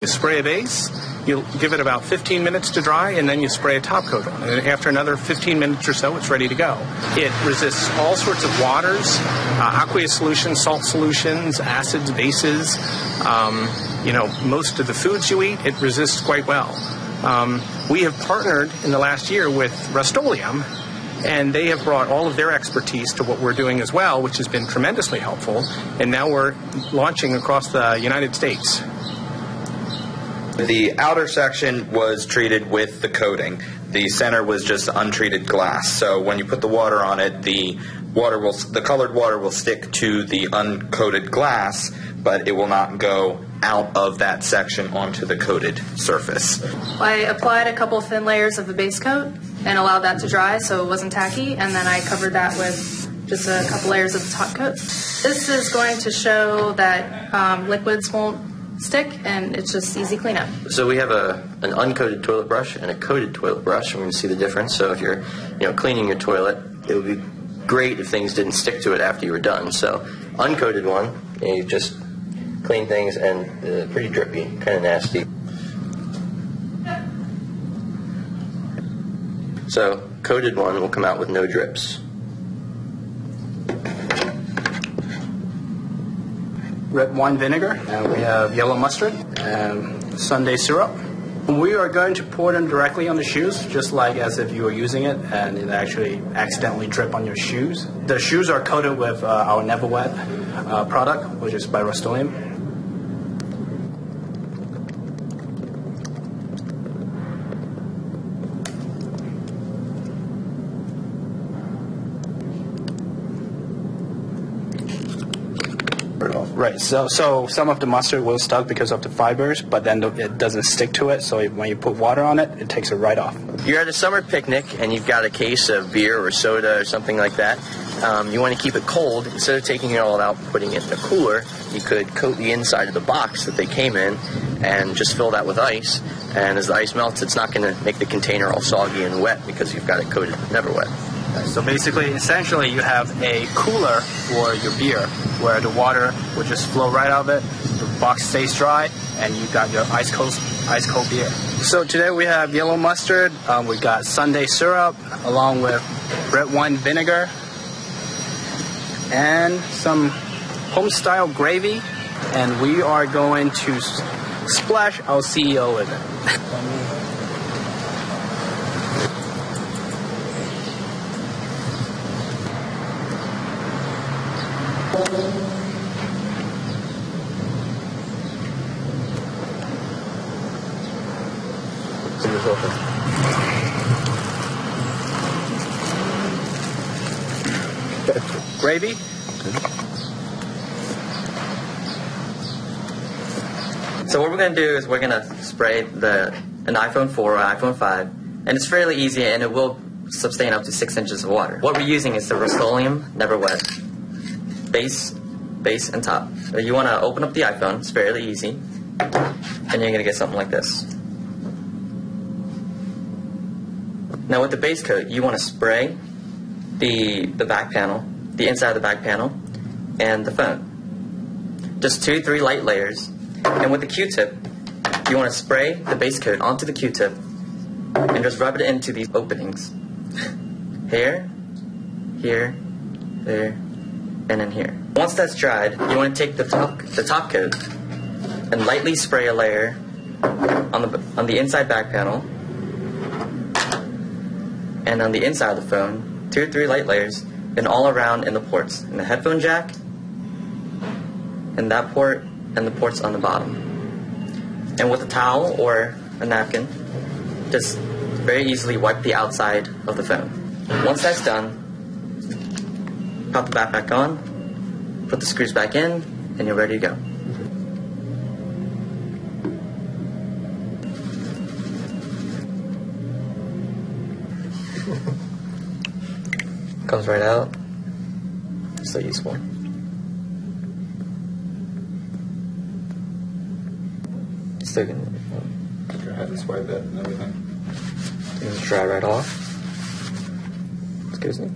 You spray a base, you give it about 15 minutes to dry, and then you spray a top coat on it. And after another 15 minutes or so, it's ready to go. It resists all sorts of waters, aqueous solutions, salt solutions, acids, bases. Most of the foods you eat, it resists quite well. We have partnered in the last year with Rust-Oleum, and they have brought all of their expertise to what we're doing as well, which has been tremendously helpful. And now we're launching across the United States. The outer section was treated with the coating. The center was just untreated glass. So when you put the water on it, the colored water will stick to the uncoated glass, but it will not go out of that section onto the coated surface. I applied a couple thin layers of the base coat and allowed that to dry so it wasn't tacky, and then I covered that with just a couple layers of the top coat. This is going to show that liquids won't stick, and it's just easy cleanup. So we have an uncoated toilet brush and a coated toilet brush. We're going to see the difference. So if you're cleaning your toilet, it would be great if things didn't stick to it after you were done. So uncoated one, you just clean things, and pretty drippy, kind of nasty. So coated one will come out with no drips. Red wine vinegar, and we have yellow mustard and Sunday syrup. We are going to pour them directly on the shoes, just like as if you were using it and it actually accidentally drip on your shoes. The shoes are coated with our Never Wet product, which is by Rust-Oleum. Right, so some of the mustard will stuck because of the fibers, but then it doesn't stick to it, so when you put water on it, it takes it right off. You're at a summer picnic and you've got a case of beer or soda or something like that. You want to keep it cold. Instead of taking it all out and putting it in a cooler, you could coat the inside of the box that they came in and just fill that with ice. And as the ice melts, it's not going to make the container all soggy and wet because you've got it coated with Never Wet. So basically, essentially, you have a cooler for your beer where the water will just flow right out of it, the box stays dry, and you've got your ice cold beer. So today we have yellow mustard, we've got Sunday syrup, along with red wine vinegar, and some home-style gravy, and we are going to splash our CEO in it. Gravy. So what we're going to do is we're going to spray an iPhone 4 or iPhone 5, and it's fairly easy, and it will sustain up to 6 inches of water. What we're using is the Rust-Oleum Never Wet base and top. So you want to open up the iPhone. It's fairly easy, and you're going to get something like this. Now with the base coat, you want to spray the back panel, the inside of the back panel, and the phone. Just 2-3 light layers. And with the Q-tip, you want to spray the base coat onto the Q-tip and just rub it into these openings. Here, here, there, and then here. Once that's dried, you want to take the top coat and lightly spray a layer on the inside back panel and on the inside of the phone, 2 or 3 light layers, and all around in the ports, in the headphone jack, and that port, and the ports on the bottom. And with a towel or a napkin, just very easily wipe the outside of the phone. Once that's done, pop the back back on, put the screws back in, and you're ready to go. Comes right out. So useful. Still gonna Go ahead and swipe it and everything. just dry right off. Excuse me.